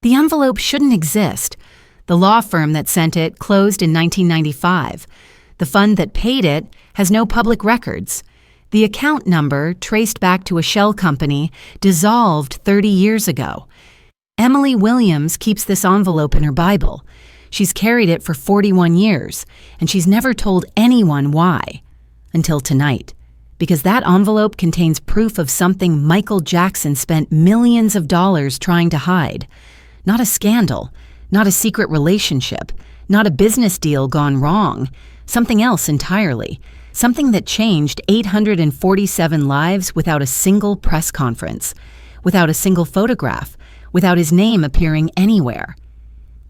The envelope shouldn't exist. The law firm that sent it closed in 1995. The fund that paid it has no public records. The account number, traced back to a shell company, dissolved 30 years ago. Emily Williams keeps this envelope in her Bible. She's carried it for 41 years, and she's never told anyone why. Until tonight. Because that envelope contains proof of something Michael Jackson spent millions of dollars trying to hide. Not a scandal, not a secret relationship, not a business deal gone wrong. Something else entirely. Something that changed 847 lives without a single press conference, without a single photograph, without his name appearing anywhere.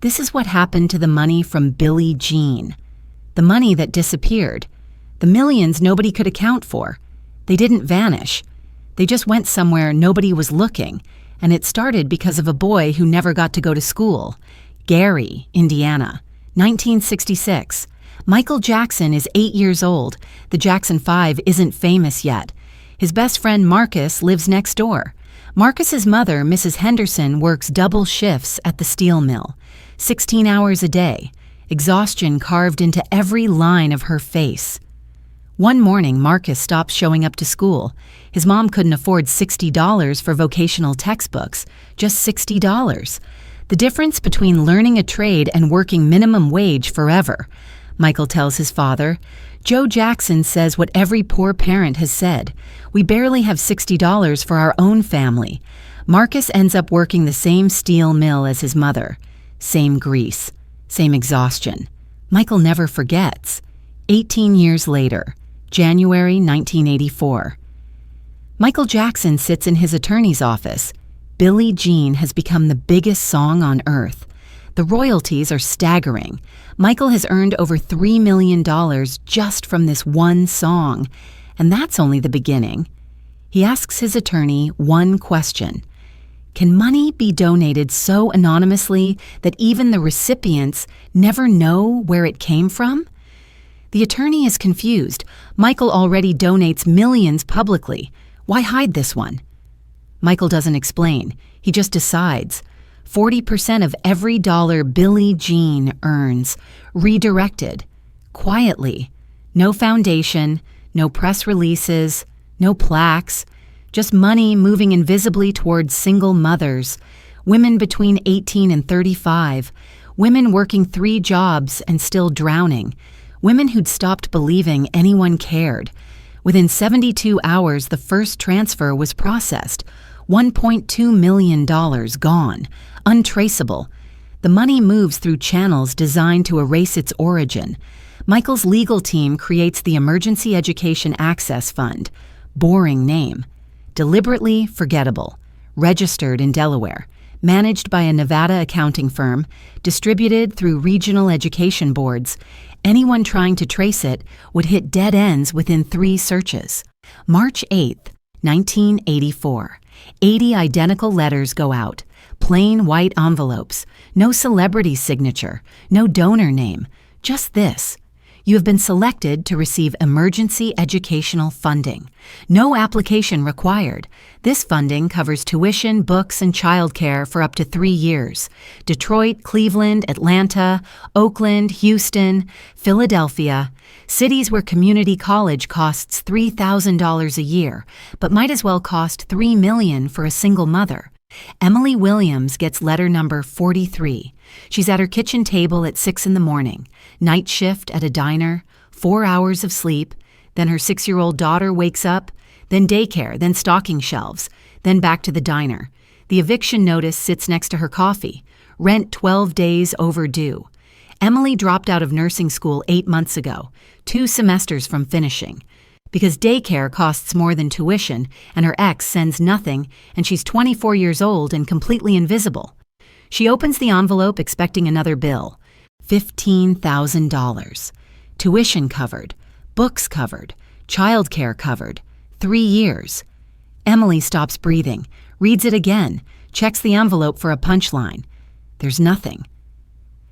This is what happened to the money from Billie Jean. The money that disappeared. The millions nobody could account for. They didn't vanish. They just went somewhere nobody was looking, and it started because of a boy who never got to go to school. Gary, Indiana, 1966. Michael Jackson is 8 years old. The Jackson 5 isn't famous yet. His best friend Marcus lives next door. Marcus's mother, Mrs. Henderson, works double shifts at the steel mill, 16 hours a day, exhaustion carved into every line of her face. One morning, Marcus stops showing up to school. His mom couldn't afford $60 for vocational textbooks, just $60. The difference between learning a trade and working minimum wage forever. Michael tells his father, "Joe Jackson says what every poor parent has said. We barely have $60 for our own family." Marcus ends up working the same steel mill as his mother. Same grease, same exhaustion. Michael never forgets. 18 years later, January 1984. Michael Jackson sits in his attorney's office. Billie Jean has become the biggest song on earth. The royalties are staggering. Michael has earned over $3 million just from this one song, and that's only the beginning. He asks his attorney one question. Can money be donated so anonymously that even the recipients never know where it came from? The attorney is confused. Michael already donates millions publicly. Why hide this one? Michael doesn't explain. He just decides. 40% of every dollar Billie Jean earns, redirected, quietly. No foundation, no press releases, no plaques, just money moving invisibly towards single mothers, women between 18 and 35, women working 3 jobs and still drowning, women who'd stopped believing anyone cared. Within 72 hours, the first transfer was processed. $1.2 million gone, untraceable. The money moves through channels designed to erase its origin. Michael's legal team creates the Emergency Education Access Fund. Boring name. Deliberately forgettable. Registered in Delaware. Managed by a Nevada accounting firm. Distributed through regional education boards. Anyone trying to trace it would hit dead ends within 3 searches. March 8th, 1984. 80 identical letters go out. Plain white envelopes. No celebrity signature. No donor name. Just this. You have been selected to receive emergency educational funding. No application required. This funding covers tuition, books, and childcare for up to 3 years. Detroit, Cleveland, Atlanta, Oakland, Houston, Philadelphia, cities where community college costs $3,000 a year, but might as well cost $3 million for a single mother. Emily Williams gets letter number 43. She's at her kitchen table at 6 in the morning, night shift at a diner, 4 hours of sleep, then her 6-year-old daughter wakes up, then daycare, then stocking shelves, then back to the diner. The eviction notice sits next to her coffee. Rent 12 days overdue. Emily dropped out of nursing school 8 months ago, 2 semesters from finishing. Because daycare costs more than tuition, and her ex sends nothing, and she's 24 years old and completely invisible. She opens the envelope expecting another bill. $15,000. Tuition covered, books covered, childcare covered, 3 years. Emily stops breathing, reads it again, checks the envelope for a punchline. There's nothing.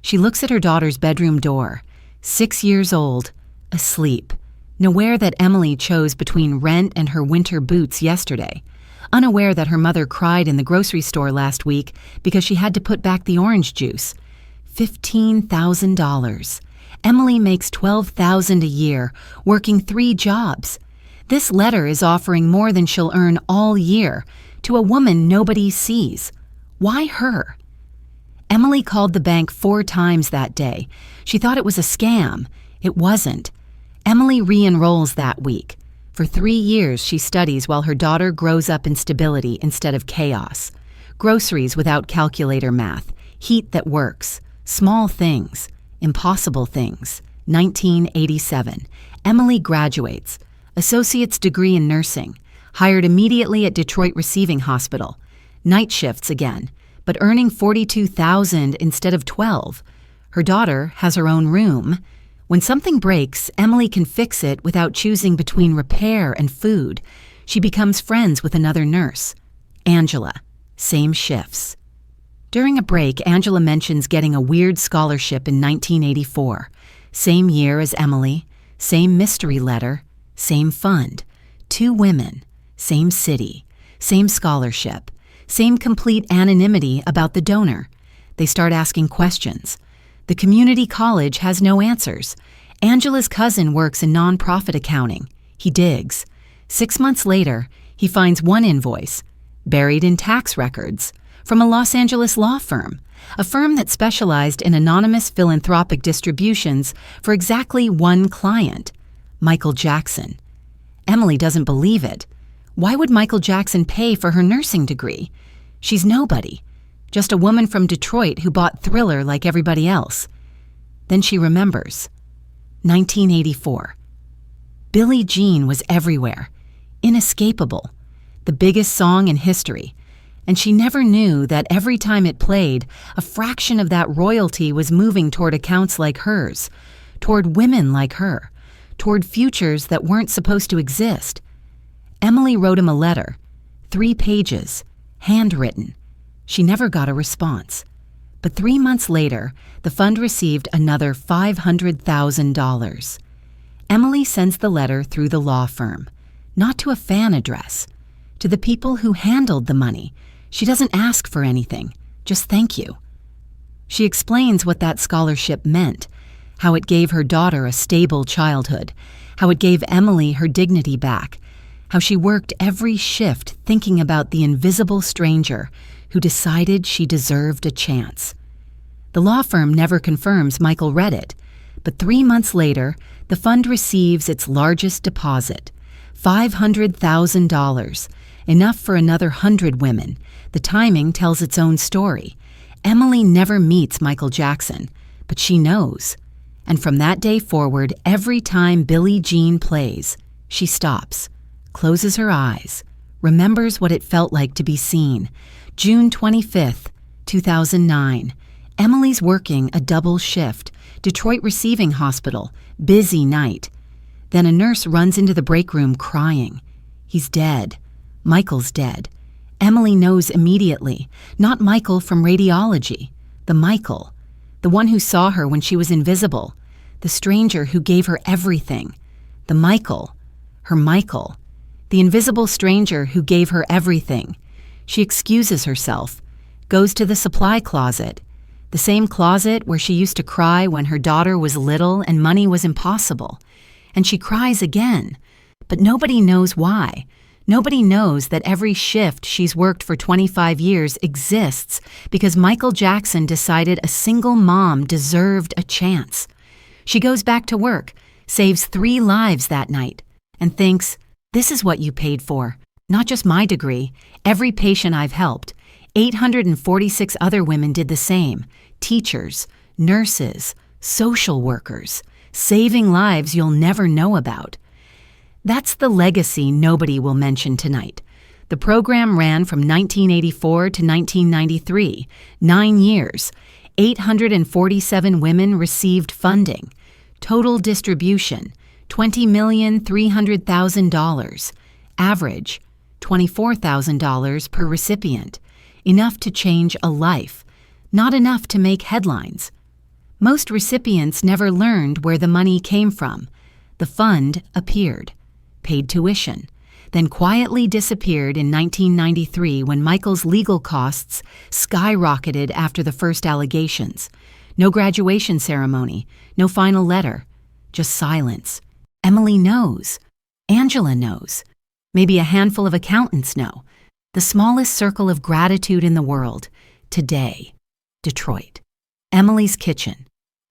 She looks at her daughter's bedroom door, 6 years old, asleep. Nowhere that Emily chose between rent and her winter boots yesterday. unaware that her mother cried in the grocery store last week because she had to put back the orange juice. $15,000. Emily makes $12,000 a year, working 3 jobs. This letter is offering more than she'll earn all year to a woman nobody sees. Why her? Emily called the bank 4 times that day. She thought it was a scam. It wasn't. Emily re-enrolls that week. For 3 years, she studies while her daughter grows up in stability instead of chaos. Groceries without calculator math, heat that works, small things, impossible things. 1987. Emily graduates. Associate's degree in nursing. Hired immediately at Detroit Receiving Hospital. Night shifts again, but earning $42,000 instead of $12,000. Her daughter has her own room. When something breaks, Emily can fix it without choosing between repair and food. She becomes friends with another nurse, Angela. Same shifts. During a break, Angela mentions getting a weird scholarship in 1984. Same year as Emily, same mystery letter, same fund. 2 women, same city, same scholarship, same complete anonymity about the donor. They start asking questions. The community college has no answers. Angela's cousin works in nonprofit accounting. He digs. 6 months later, he finds one invoice, buried in tax records, from a Los Angeles law firm, a firm that specialized in anonymous philanthropic distributions for exactly one client, Michael Jackson. Emily doesn't believe it. Why would Michael Jackson pay for her nursing degree? She's nobody, just a woman from Detroit who bought Thriller like everybody else. Then she remembers. 1984. Billie Jean was everywhere, inescapable, the biggest song in history, and she never knew that every time it played, a fraction of that royalty was moving toward accounts like hers, toward women like her, toward futures that weren't supposed to exist. Emily wrote him a letter, 3 pages, handwritten. She never got a response. But 3 months later, the fund received another $500,000. Emily sends the letter through the law firm, not to a fan address, to the people who handled the money. She doesn't ask for anything, just thank you. She explains what that scholarship meant, how it gave her daughter a stable childhood, how it gave Emily her dignity back, how she worked every shift thinking about the invisible stranger who decided she deserved a chance. The law firm never confirms Michael read it, but 3 months later, the fund receives its largest deposit, $500,000, enough for another 100 women. The timing tells its own story. Emily never meets Michael Jackson, but she knows. And from that day forward, every time Billie Jean plays, she stops, closes her eyes, remembers what it felt like to be seen. June 25th, 2009. Emily's working a double shift, Detroit Receiving Hospital, busy night. Then a nurse runs into the break room crying. He's dead. Michael's dead. Emily knows immediately, not Michael from radiology, the Michael, the one who saw her when she was invisible, the stranger who gave her everything, the Michael, her Michael, the invisible stranger who gave her everything. She excuses herself, goes to the supply closet, the same closet where she used to cry when her daughter was little and money was impossible. And she cries again, but nobody knows why. Nobody knows that every shift she's worked for 25 years exists because Michael Jackson decided a single mom deserved a chance. She goes back to work, saves 3 lives that night, and thinks, this is what you paid for. Not just my degree, every patient I've helped. 846 other women did the same. Teachers, nurses, social workers, saving lives you'll never know about. That's the legacy nobody will mention tonight. The program ran from 1984 to 1993, 9 years. 847 women received funding. Total distribution, $20,300,000. Average, $24,000 per recipient. Enough to change a life, not enough to make headlines. Most recipients never learned where the money came from. The fund appeared, paid tuition. then quietly disappeared in 1993 when Michael's legal costs skyrocketed after the first allegations. No graduation ceremony, no final letter, just silence. Emily knows. Angela knows. Maybe a handful of accountants know. The smallest circle of gratitude in the world. Today, Detroit. Emily's kitchen.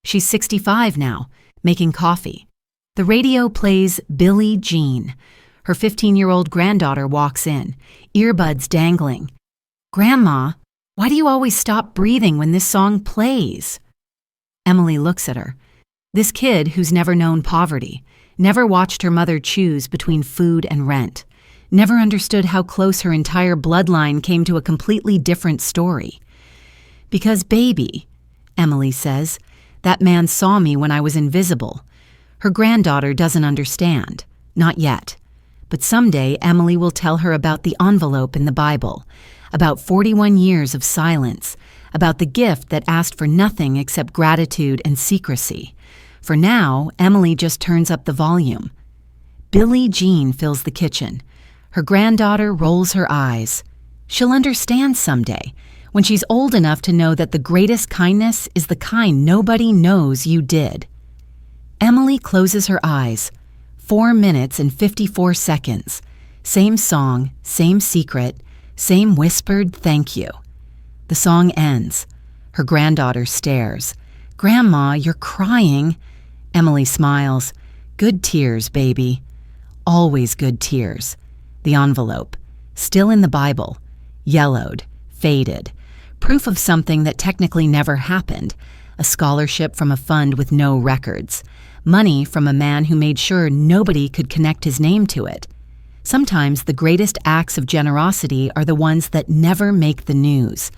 She's 65 now, making coffee. The radio plays Billie Jean. Her 15-year-old granddaughter walks in, earbuds dangling. "Grandma, why do you always stop breathing when this song plays?" Emily looks at her. This kid who's never known poverty, never watched her mother choose between food and rent, never understood how close her entire bloodline came to a completely different story. "Because, baby," Emily says, "that man saw me when I was invisible." Her granddaughter doesn't understand. Not yet. But someday Emily will tell her about the envelope in the Bible, about 41 years of silence, about the gift that asked for nothing except gratitude and secrecy. For now, Emily just turns up the volume. Billie Jean fills the kitchen. Her granddaughter rolls her eyes. She'll understand someday, when she's old enough to know that the greatest kindness is the kind nobody knows you did. Emily closes her eyes. 4 minutes and 54 seconds. Same song, same secret, same whispered thank you. The song ends. Her granddaughter stares. "Grandma, you're crying." Emily smiles. "Good tears, baby." Always good tears. The envelope. Still in the Bible. Yellowed. Faded. Proof of something that technically never happened. A scholarship from a fund with no records. Money from a man who made sure nobody could connect his name to it. Sometimes the greatest acts of generosity are the ones that never make the news.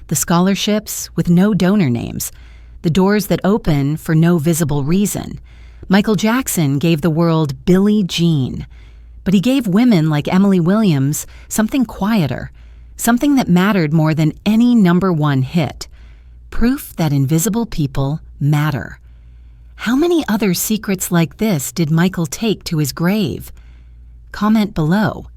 The scholarships with no donor names. The doors that open for no visible reason. Michael Jackson gave the world Billie Jean. But he gave women like Emily Williams something quieter. Something that mattered more than any #1 hit. Proof that invisible people matter. How many other secrets like this did Michael take to his grave? Comment below.